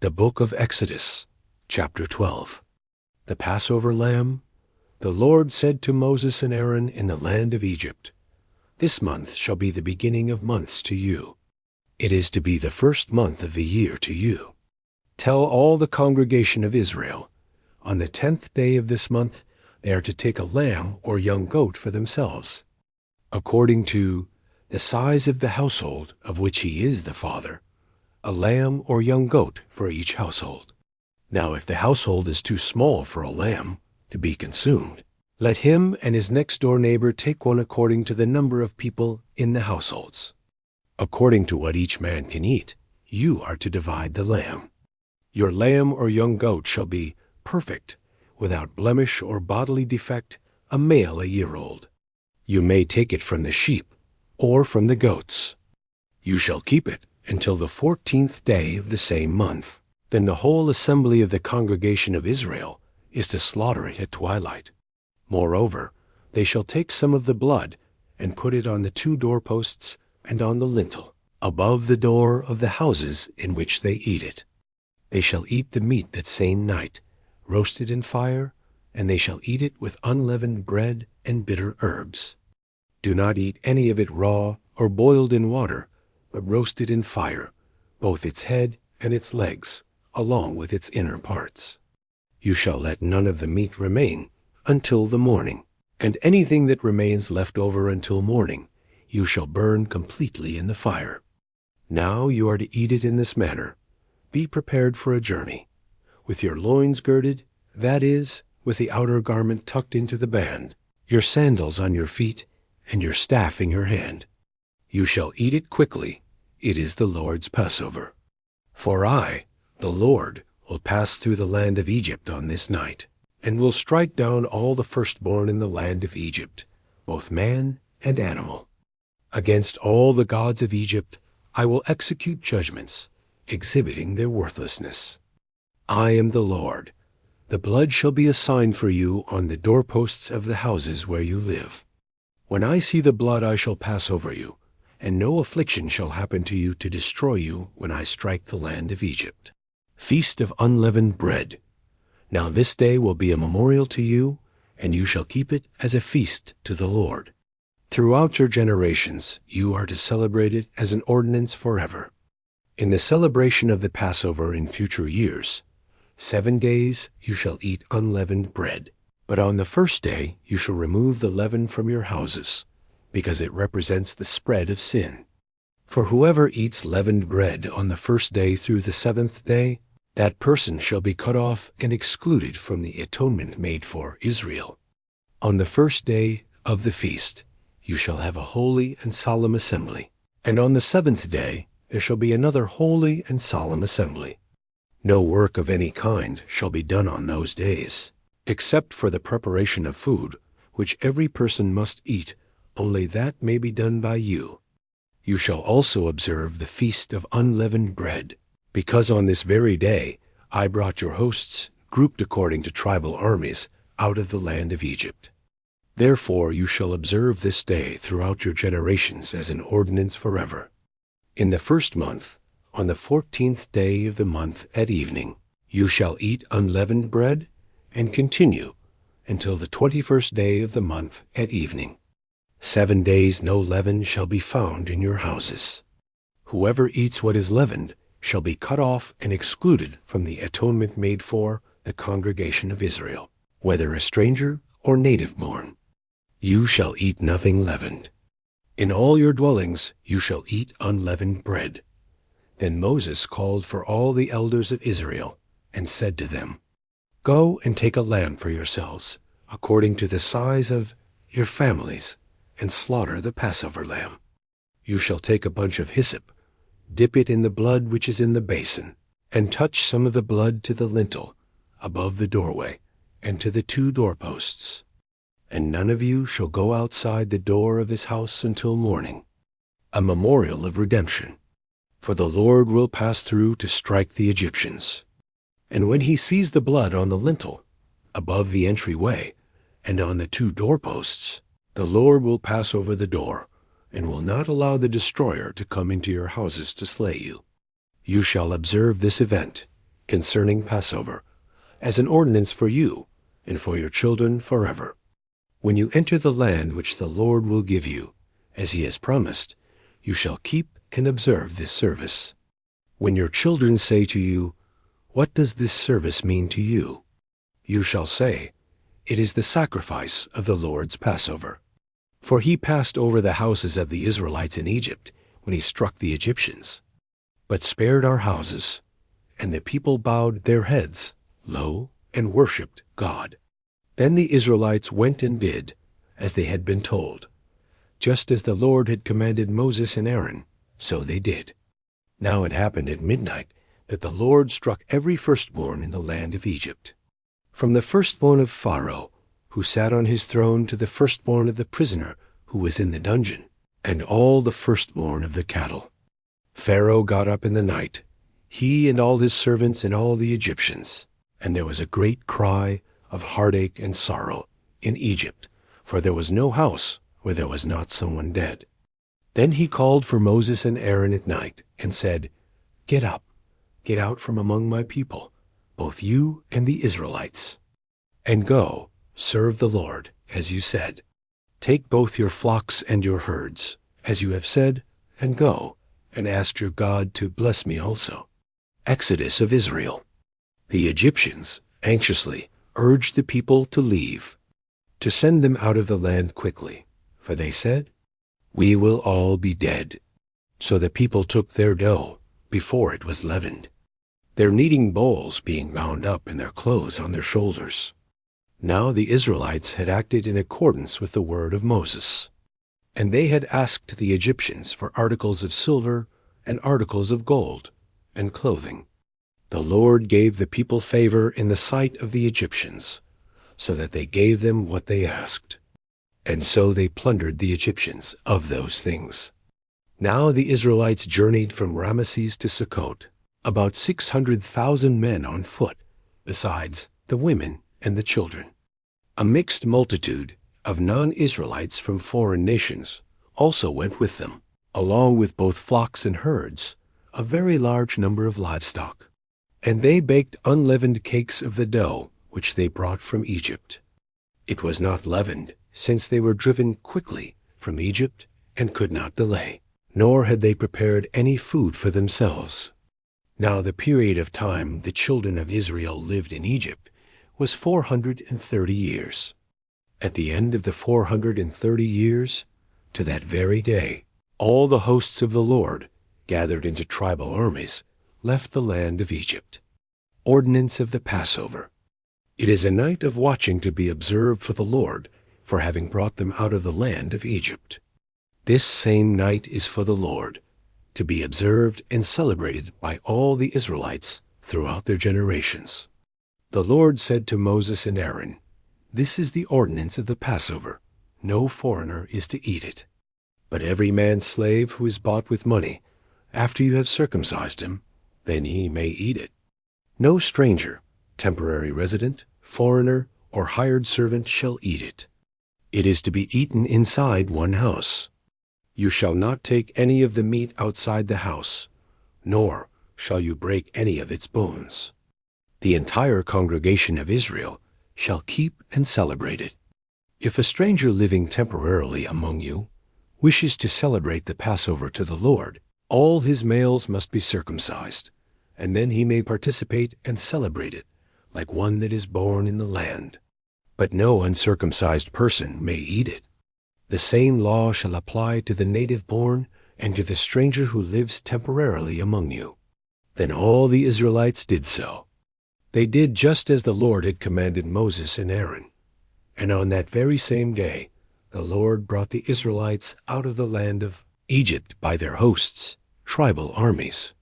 The Book of Exodus, chapter 12. The Passover Lamb. The Lord said to Moses and Aaron in the land of Egypt, "This month shall be the beginning of months to you. It is to be the first month of the year to you. Tell all the congregation of Israel, on the 10th day of this month they are to take a lamb or young goat for themselves, according to the size of the household of which he is the father, a lamb or young goat for each household. Now if the household is too small for a lamb to be consumed, let him and his next-door neighbor take one according to the number of people in the households. According to what each man can eat, you are to divide the lamb. Your lamb or young goat shall be perfect, without blemish or bodily defect, a male a year old. You may take it from the sheep or from the goats. You shall keep it until the 14th day of the same month. Then the whole assembly of the congregation of Israel is to slaughter it at twilight. Moreover, they shall take some of the blood and put it on the 2 doorposts and on the lintel, above the door of the houses in which they eat it. They shall eat the meat that same night, roasted in fire, and they shall eat it with unleavened bread and bitter herbs. Do not eat any of it raw or boiled in water, but roasted in fire, both its head and its legs, along with its inner parts. You shall let none of the meat remain until the morning, and anything that remains left over until morning you shall burn completely in the fire. Now you are to eat it in this manner. Be prepared for a journey, with your loins girded, that is, with the outer garment tucked into the band, your sandals on your feet, and your staff in your hand. You shall eat it quickly. It is the Lord's Passover. For I, the Lord, will pass through the land of Egypt on this night, and will strike down all the firstborn in the land of Egypt, both man and animal. Against all the gods of Egypt I will execute judgments, exhibiting their worthlessness. I am the Lord. The blood shall be a sign for you on the doorposts of the houses where you live. When I see the blood I shall pass over you, and no affliction shall happen to you to destroy you when I strike the land of Egypt. Feast of Unleavened Bread. Now this day will be a memorial to you, and you shall keep it as a feast to the Lord. Throughout your generations you are to celebrate it as an ordinance forever. In the celebration of the Passover in future years, 7 days you shall eat unleavened bread. But on the first day you shall remove the leaven from your houses, because it represents the spread of sin. For whoever eats leavened bread on the first day through the 7th day, that person shall be cut off and excluded from the atonement made for Israel. On the first day of the feast you shall have a holy and solemn assembly, and on the 7th day there shall be another holy and solemn assembly. No work of any kind shall be done on those days, except for the preparation of food, which every person must eat. Only that may be done by you. You shall also observe the Feast of Unleavened Bread, because on this very day I brought your hosts, grouped according to tribal armies, out of the land of Egypt. Therefore you shall observe this day throughout your generations as an ordinance forever. In the first month, on the 14th day of the month at evening, you shall eat unleavened bread, and continue until the 21st day of the month at evening. 7 days no leaven shall be found in your houses. Whoever eats what is leavened shall be cut off and excluded from the atonement made for the congregation of Israel, whether a stranger or native-born. You shall eat nothing leavened. In all your dwellings you shall eat unleavened bread. Then Moses called for all the elders of Israel and said to them, Go and take a lamb for yourselves, according to the size of your families, and slaughter the Passover lamb. You shall take a bunch of hyssop, dip it in the blood which is in the basin, and touch some of the blood to the lintel, above the doorway, and to the 2 doorposts. And none of you shall go outside the door of his house until morning, a memorial of redemption. For the Lord will pass through to strike the Egyptians. And when he sees the blood on the lintel, above the entryway, and on the 2 doorposts, the Lord will pass over the door, and will not allow the destroyer to come into your houses to slay you. You shall observe this event, concerning Passover, as an ordinance for you and for your children forever. When you enter the land which the Lord will give you, as he has promised, you shall keep and observe this service. When your children say to you, "What does this service mean to you?" you shall say, "It is the sacrifice of the Lord's Passover." For he passed over the houses of the Israelites in Egypt when he struck the Egyptians, but spared our houses. And the people bowed their heads low and worshipped God. Then the Israelites went and did as they had been told. Just as the Lord had commanded Moses and Aaron, so they did. Now it happened at midnight that the Lord struck every firstborn in the land of Egypt, from the firstborn of Pharaoh, who sat on his throne, to the firstborn of the prisoner who was in the dungeon, and all the firstborn of the cattle. Pharaoh got up in the night, he and all his servants and all the Egyptians, and there was a great cry of heartache and sorrow in Egypt, for there was no house where there was not someone dead. Then he called for Moses and Aaron at night, and said, "Get up, get out from among my people, both you and the Israelites, and go, serve the Lord, as you said. Take both your flocks and your herds, as you have said, and go, and ask your God to bless me also." Exodus of Israel. The Egyptians anxiously urged the people to leave, to send them out of the land quickly, for they said, "We will all be dead." So the people took their dough before it was leavened, their kneading bowls being bound up and their clothes on their shoulders. Now the Israelites had acted in accordance with the word of Moses, and they had asked the Egyptians for articles of silver and articles of gold and clothing. The Lord gave the people favor in the sight of the Egyptians, so that they gave them what they asked. And so they plundered the Egyptians of those things. Now the Israelites journeyed from Ramesses to Sukkot, about 600,000 men on foot, besides the women and the children. A mixed multitude of non-Israelites from foreign nations also went with them, along with both flocks and herds, a very large number of livestock. And they baked unleavened cakes of the dough which they brought from Egypt. It was not leavened, since they were driven quickly from Egypt and could not delay, nor had they prepared any food for themselves. Now the period of time the children of Israel lived in Egypt was 430 years. At the end of the 430 years, to that very day, all the hosts of the Lord, gathered into tribal armies, left the land of Egypt. Ordinance of the Passover. It is a night of watching to be observed for the Lord, for having brought them out of the land of Egypt. This same night is for the Lord, to be observed and celebrated by all the Israelites throughout their generations. The Lord said to Moses and Aaron, "This is the ordinance of the Passover. No foreigner is to eat it. But every man's slave who is bought with money, after you have circumcised him, then he may eat it. No stranger, temporary resident, foreigner, or hired servant shall eat it. It is to be eaten inside one house. You shall not take any of the meat outside the house, nor shall you break any of its bones. The entire congregation of Israel shall keep and celebrate it. If a stranger living temporarily among you wishes to celebrate the Passover to the Lord, all his males must be circumcised, and then he may participate and celebrate it, like one that is born in the land. But no uncircumcised person may eat it. The same law shall apply to the native born and to the stranger who lives temporarily among you." Then all the Israelites did so. They did just as the Lord had commanded Moses and Aaron. And on that very same day, the Lord brought the Israelites out of the land of Egypt by their hosts, tribal armies.